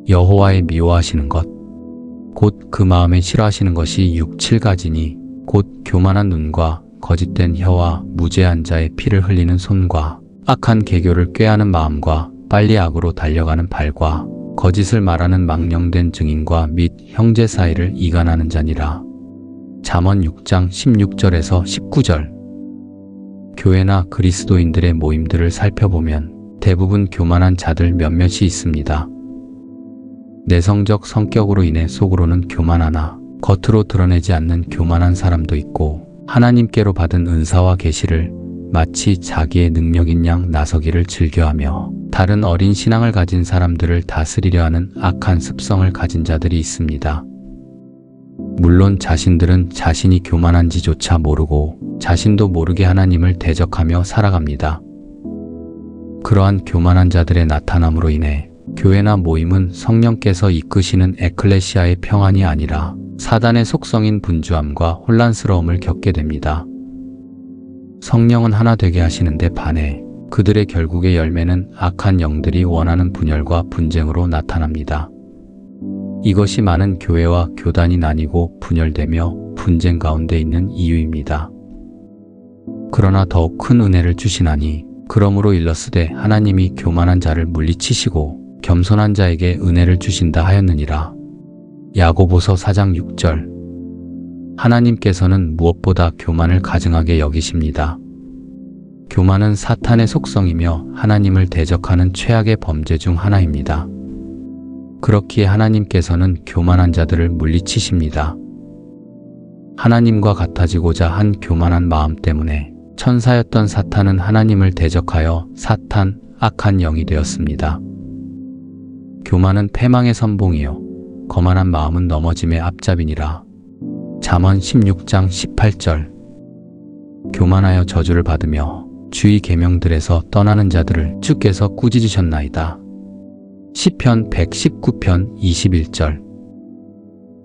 여호와의 미워하시는 것, 곧 그 마음에 싫어하시는 것이 6, 7가지니 곧 교만한 눈과 거짓된 혀와 무죄한 자의 피를 흘리는 손과 악한 계교를 꾀하는 마음과 빨리 악으로 달려가는 발과 거짓을 말하는 망령된 증인과 및 형제 사이를 이간하는 자니라. 잠언 6장 16절에서 19절. 교회나 그리스도인들의 모임들을 살펴보면 대부분 교만한 자들 몇몇이 있습니다. 내성적 성격으로 인해 속으로는 교만하나 겉으로 드러내지 않는 교만한 사람도 있고, 하나님께로 받은 은사와 계시를 마치 자기의 능력인 양 나서기를 즐겨하며 다른 어린 신앙을 가진 사람들을 다스리려 하는 악한 습성을 가진 자들이 있습니다. 물론 자신들은 자신이 교만한지조차 모르고 자신도 모르게 하나님을 대적하며 살아갑니다. 그러한 교만한 자들의 나타남으로 인해 교회나 모임은 성령께서 이끄시는 에클레시아의 평안이 아니라 사단의 속성인 분주함과 혼란스러움을 겪게 됩니다. 성령은 하나 되게 하시는데 반해 그들의 결국의 열매는 악한 영들이 원하는 분열과 분쟁으로 나타납니다. 이것이 많은 교회와 교단이 나뉘고 분열되며 분쟁 가운데 있는 이유입니다. 그러나 더욱 큰 은혜를 주시나니 그러므로 일렀으되 하나님이 교만한 자를 물리치시고 겸손한 자에게 은혜를 주신다 하였느니라. 야고보서 4장 6절. 하나님께서는 무엇보다 교만을 가증하게 여기십니다. 교만은 사탄의 속성이며 하나님을 대적하는 최악의 범죄 중 하나입니다. 그렇기에 하나님께서는 교만한 자들을 물리치십니다. 하나님과 같아지고자 한 교만한 마음 때문에 천사였던 사탄은 하나님을 대적하여 사탄, 악한 영이 되었습니다. 교만은 패망의 선봉이요 거만한 마음은 넘어짐의 앞잡이니라. 잠언 16장 18절. 교만하여 저주를 받으며 주의 계명들에서 떠나는 자들을 주께서 꾸짖으셨나이다. 시편 119편 21절.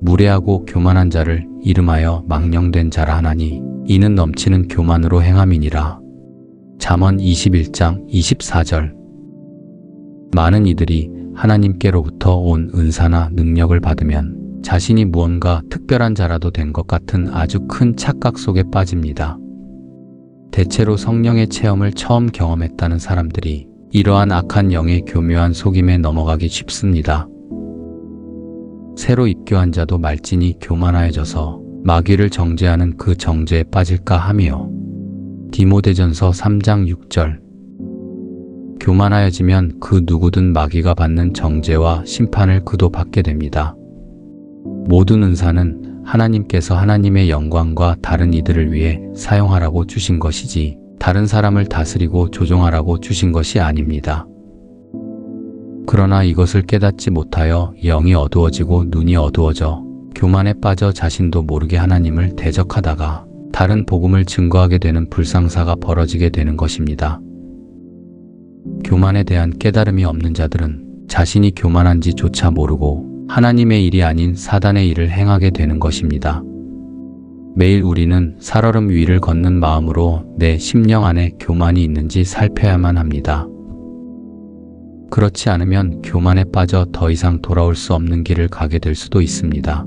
무례하고 교만한 자를 이름하여 망령된 자라 하나니 이는 넘치는 교만으로 행함이니라. 잠언 21장 24절. 많은 이들이 하나님께로부터 온 은사나 능력을 받으면 자신이 무언가 특별한 자라도 된 것 같은 아주 큰 착각 속에 빠집니다. 대체로 성령의 체험을 처음 경험했다는 사람들이 이러한 악한 영의 교묘한 속임에 넘어가기 쉽습니다. 새로 입교한 자도 말진이 교만하여져서 마귀를 정죄하는 그 정죄에 빠질까 하며. 디모데전서 3장 6절. 교만하여지면 그 누구든 마귀가 받는 정죄와 심판을 그도 받게 됩니다. 모든 은사는 하나님께서 하나님의 영광과 다른 이들을 위해 사용하라고 주신 것이지 다른 사람을 다스리고 조종하라고 주신 것이 아닙니다. 그러나 이것을 깨닫지 못하여 영이 어두워지고 눈이 어두워져 교만에 빠져 자신도 모르게 하나님을 대적하다가 다른 복음을 증거하게 되는 불상사가 벌어지게 되는 것입니다. 교만에 대한 깨달음이 없는 자들은 자신이 교만한지조차 모르고 하나님의 일이 아닌 사단의 일을 행하게 되는 것입니다. 매일 우리는 살얼음 위를 걷는 마음으로 내 심령 안에 교만이 있는지 살펴야만 합니다. 그렇지 않으면 교만에 빠져 더 이상 돌아올 수 없는 길을 가게 될 수도 있습니다.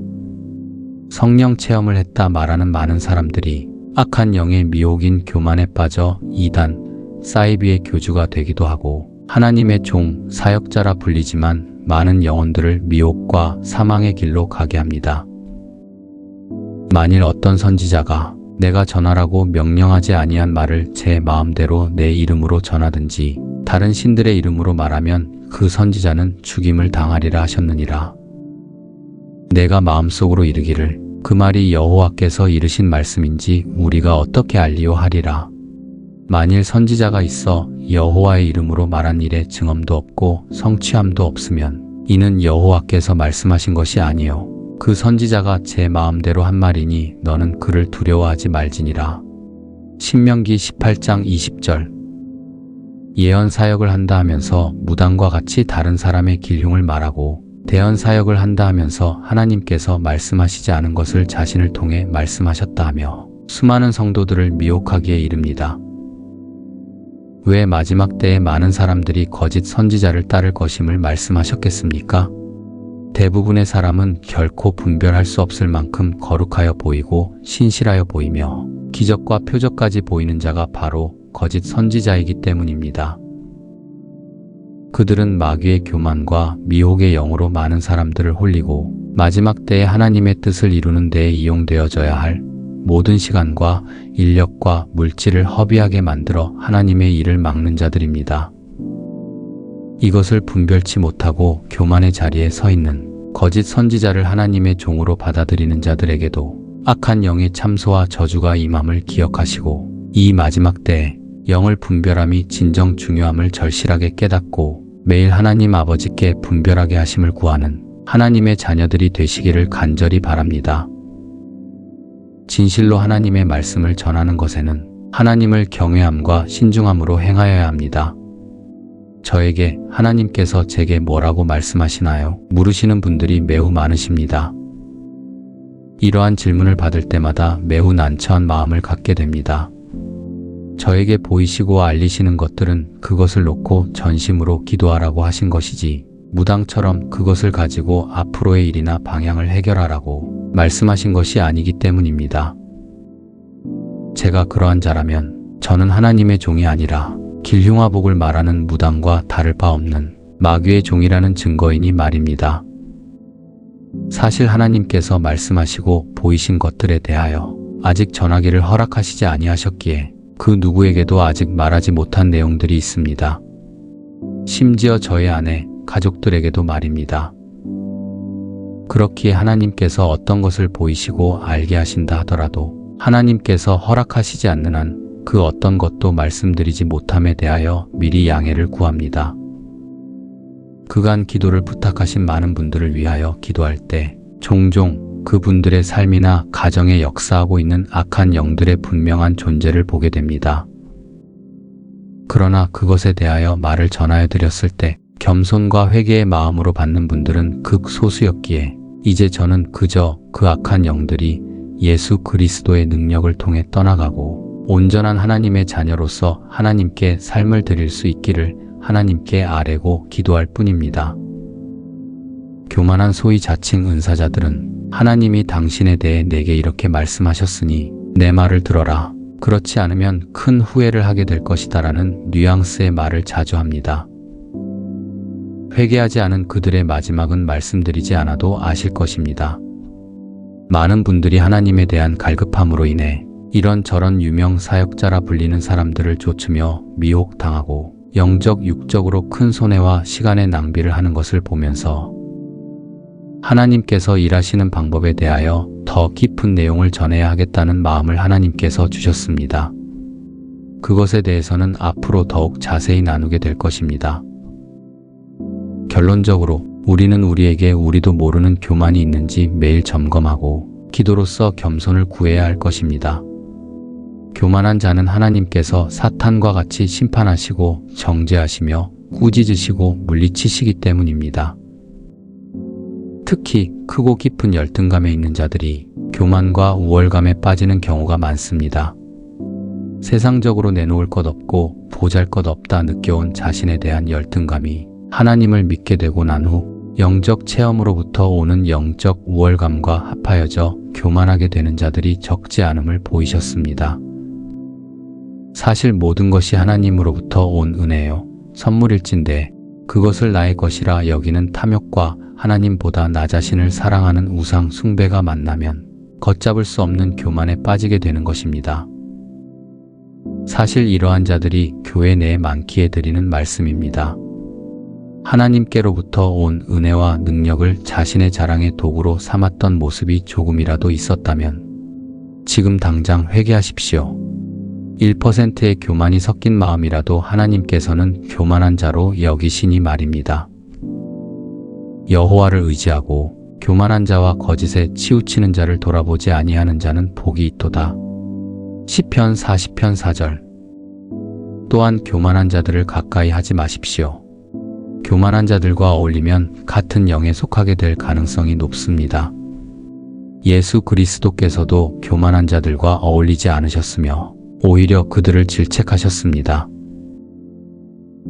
성령 체험을 했다 말하는 많은 사람들이 악한 영의 미혹인 교만에 빠져 이단, 사이비의 교주가 되기도 하고 하나님의 종, 사역자라 불리지만 많은 영혼들을 미혹과 사망의 길로 가게 합니다. 만일 어떤 선지자가 내가 전하라고 명령하지 아니한 말을 제 마음대로 내 이름으로 전하든지 다른 신들의 이름으로 말하면 그 선지자는 죽임을 당하리라 하셨느니라. 내가 마음속으로 이르기를 그 말이 여호와께서 이르신 말씀인지 우리가 어떻게 알리요 하리라. 만일 선지자가 있어 여호와의 이름으로 말한 일에 증언도 없고 성취함도 없으면 이는 여호와께서 말씀하신 것이 아니요 그 선지자가 제 마음대로 한 말이니 너는 그를 두려워하지 말지니라. 신명기 18장 20절. 예언 사역을 한다 하면서 무당과 같이 다른 사람의 길흉을 말하고 대언 사역을 한다 하면서 하나님께서 말씀하시지 않은 것을 자신을 통해 말씀하셨다 하며 수많은 성도들을 미혹하기에 이릅니다. 왜 마지막 때에 많은 사람들이 거짓 선지자를 따를 것임을 말씀하셨겠습니까? 대부분의 사람은 결코 분별할 수 없을 만큼 거룩하여 보이고 신실하여 보이며 기적과 표적까지 보이는 자가 바로 거짓 선지자이기 때문입니다. 그들은 마귀의 교만과 미혹의 영으로 많은 사람들을 홀리고 마지막 때에 하나님의 뜻을 이루는 데에 이용되어져야 할 모든 시간과 인력과 물질을 허비하게 만들어 하나님의 일을 막는 자들입니다. 이것을 분별치 못하고 교만의 자리에 서 있는 거짓 선지자를 하나님의 종으로 받아들이는 자들에게도 악한 영의 참소와 저주가 임함을 기억하시고 이 마지막 때에 영을 분별함이 진정 중요함을 절실하게 깨닫고 매일 하나님 아버지께 분별하게 하심을 구하는 하나님의 자녀들이 되시기를 간절히 바랍니다. 진실로 하나님의 말씀을 전하는 것에는 하나님을 경외함과 신중함으로 행하여야 합니다. 저에게 하나님께서 제게 뭐라고 말씀하시나요? 물으시는 분들이 매우 많으십니다. 이러한 질문을 받을 때마다 매우 난처한 마음을 갖게 됩니다. 저에게 보이시고 알리시는 것들은 그것을 놓고 전심으로 기도하라고 하신 것이지 무당처럼 그것을 가지고 앞으로의 일이나 방향을 해결하라고 말씀하신 것이 아니기 때문입니다. 제가 그러한 자라면 저는 하나님의 종이 아니라 길흉화복을 말하는 무당과 다를 바 없는 마귀의 종이라는 증거이니 말입니다. 사실 하나님께서 말씀하시고 보이신 것들에 대하여 아직 전하기를 허락하시지 아니하셨기에 그 누구에게도 아직 말하지 못한 내용들이 있습니다. 심지어 저의 아내, 가족들에게도 말입니다. 그렇기에 하나님께서 어떤 것을 보이시고 알게 하신다 하더라도 하나님께서 허락하시지 않는 한 그 어떤 것도 말씀드리지 못함에 대하여 미리 양해를 구합니다. 그간 기도를 부탁하신 많은 분들을 위하여 기도할 때 종종 그분들의 삶이나 가정에 역사하고 있는 악한 영들의 분명한 존재를 보게 됩니다. 그러나 그것에 대하여 말을 전하여 드렸을 때 겸손과 회개의 마음으로 받는 분들은 극소수였기에 이제 저는 그저 그 악한 영들이 예수 그리스도의 능력을 통해 떠나가고 온전한 하나님의 자녀로서 하나님께 삶을 드릴 수 있기를 하나님께 아뢰고 기도할 뿐입니다. 교만한 소위 자칭 은사자들은 하나님이 당신에 대해 내게 이렇게 말씀하셨으니 내 말을 들어라. 그렇지 않으면 큰 후회를 하게 될 것이다 라는 뉘앙스의 말을 자주 합니다. 회개하지 않은 그들의 마지막은 말씀드리지 않아도 아실 것입니다. 많은 분들이 하나님에 대한 갈급함으로 인해 이런저런 유명 사역자라 불리는 사람들을 좇으며 미혹당하고 영적 육적으로 큰 손해와 시간의 낭비를 하는 것을 보면서 하나님께서 일하시는 방법에 대하여 더 깊은 내용을 전해야 하겠다는 마음을 하나님께서 주셨습니다. 그것에 대해서는 앞으로 더욱 자세히 나누게 될 것입니다. 결론적으로 우리는 우리에게 우리도 모르는 교만이 있는지 매일 점검하고 기도로써 겸손을 구해야 할 것입니다. 교만한 자는 하나님께서 사탄과 같이 심판하시고 정죄하시며 꾸짖으시고 물리치시기 때문입니다. 특히 크고 깊은 열등감에 있는 자들이 교만과 우월감에 빠지는 경우가 많습니다. 세상적으로 내놓을 것 없고 보잘것없다 느껴온 자신에 대한 열등감이 하나님을 믿게 되고 난 후 영적 체험으로부터 오는 영적 우월감과 합하여져 교만하게 되는 자들이 적지 않음을 보이셨습니다. 사실 모든 것이 하나님으로부터 온 은혜요 선물일진데 그것을 나의 것이라 여기는 탐욕과 하나님보다 나 자신을 사랑하는 우상 숭배가 만나면 걷잡을 수 없는 교만에 빠지게 되는 것입니다. 사실 이러한 자들이 교회 내에 많기에 드리는 말씀입니다. 하나님께로부터 온 은혜와 능력을 자신의 자랑의 도구로 삼았던 모습이 조금이라도 있었다면 지금 당장 회개하십시오. 1%의 교만이 섞인 마음이라도 하나님께서는 교만한 자로 여기시니 말입니다. 여호와를 의지하고 교만한 자와 거짓에 치우치는 자를 돌아보지 아니하는 자는 복이 있도다. 시편 40편 4절. 또한 교만한 자들을 가까이 하지 마십시오. 교만한 자들과 어울리면 같은 영에 속하게 될 가능성이 높습니다. 예수 그리스도께서도 교만한 자들과 어울리지 않으셨으며 오히려 그들을 질책하셨습니다.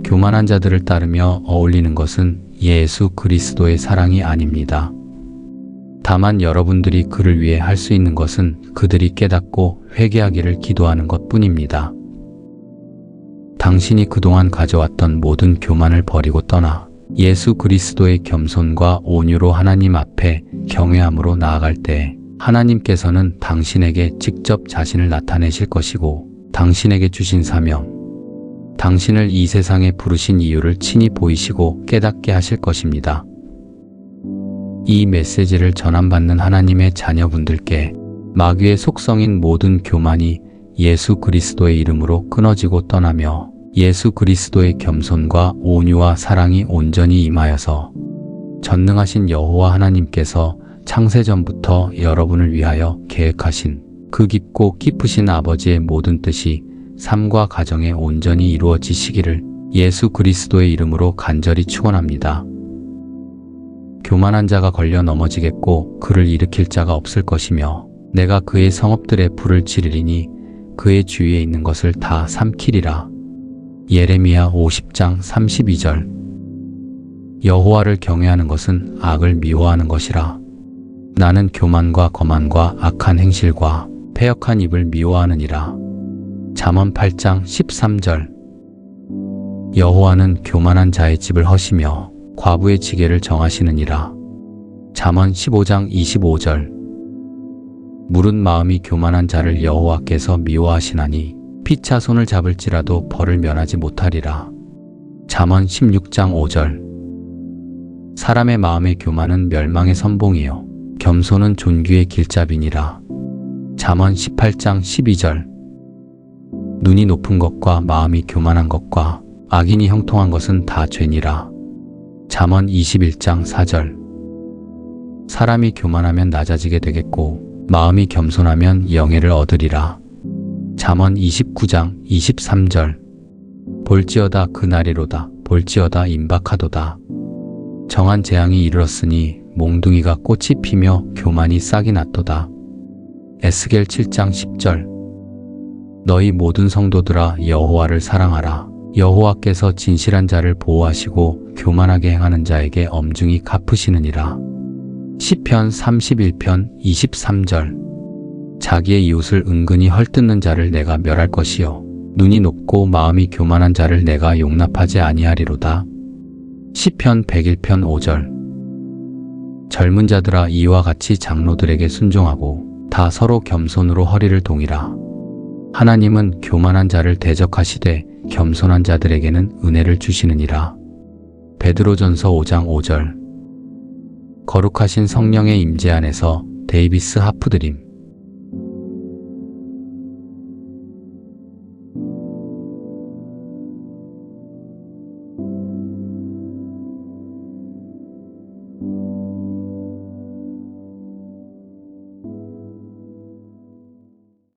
교만한 자들을 따르며 어울리는 것은 예수 그리스도의 사랑이 아닙니다. 다만 여러분들이 그를 위해 할 수 있는 것은 그들이 깨닫고 회개하기를 기도하는 것뿐입니다. 당신이 그동안 가져왔던 모든 교만을 버리고 떠나 예수 그리스도의 겸손과 온유로 하나님 앞에 경외함으로 나아갈 때 하나님께서는 당신에게 직접 자신을 나타내실 것이고 당신에게 주신 사명, 당신을 이 세상에 부르신 이유를 친히 보이시고 깨닫게 하실 것입니다. 이 메시지를 전함받는 하나님의 자녀분들께 마귀의 속성인 모든 교만이 예수 그리스도의 이름으로 끊어지고 떠나며 예수 그리스도의 겸손과 온유와 사랑이 온전히 임하여서 전능하신 여호와 하나님께서 창세전부터 여러분을 위하여 계획하신 그 깊고 깊으신 아버지의 모든 뜻이 삶과 가정에 온전히 이루어지시기를 예수 그리스도의 이름으로 간절히 축원합니다. 교만한 자가 걸려 넘어지겠고 그를 일으킬 자가 없을 것이며 내가 그의 성읍들에 불을 지르리니 그의 주위에 있는 것을 다 삼키리라. 예레미야 50장 32절. 여호와를 경외하는 것은 악을 미워하는 것이라. 나는 교만과 거만과 악한 행실과 패역한 입을 미워하느니라. 잠언 8장 13절. 여호와는 교만한 자의 집을 허시며 과부의 지게를 정하시느니라. 잠언 15장 25절. 무릇 마음이 교만한 자를 여호와께서 미워하시나니 피차 손을 잡을지라도 벌을 면하지 못하리라. 잠언 16장 5절. 사람의 마음의 교만은 멸망의 선봉이요 겸손은 존귀의 길잡이니라. 잠언 18장 12절. 눈이 높은 것과 마음이 교만한 것과 악인이 형통한 것은 다 죄니라. 잠언 21장 4절. 사람이 교만하면 낮아지게 되겠고 마음이 겸손하면 영예를 얻으리라. 잠언 29장 23절. 볼지어다 그날이로다 볼지어다 임박하도다. 정한 재앙이 이르렀으니 몽둥이가 꽃이 피며 교만이 싹이 났도다. 에스겔 7장 10절. 너희 모든 성도들아 여호와를 사랑하라. 여호와께서 진실한 자를 보호하시고 교만하게 행하는 자에게 엄중히 갚으시느니라. 시편 31편 23절. 자기의 이웃을 은근히 헐뜯는 자를 내가 멸할 것이요 눈이 높고 마음이 교만한 자를 내가 용납하지 아니하리로다. 시편 101편 5절. 젊은 자들아 이와 같이 장로들에게 순종하고 다 서로 겸손으로 허리를 동이라. 하나님은 교만한 자를 대적하시되 겸손한 자들에게는 은혜를 주시느니라. 베드로전서 5장 5절. 거룩하신 성령의 임재 안에서 데이비스 하프드림.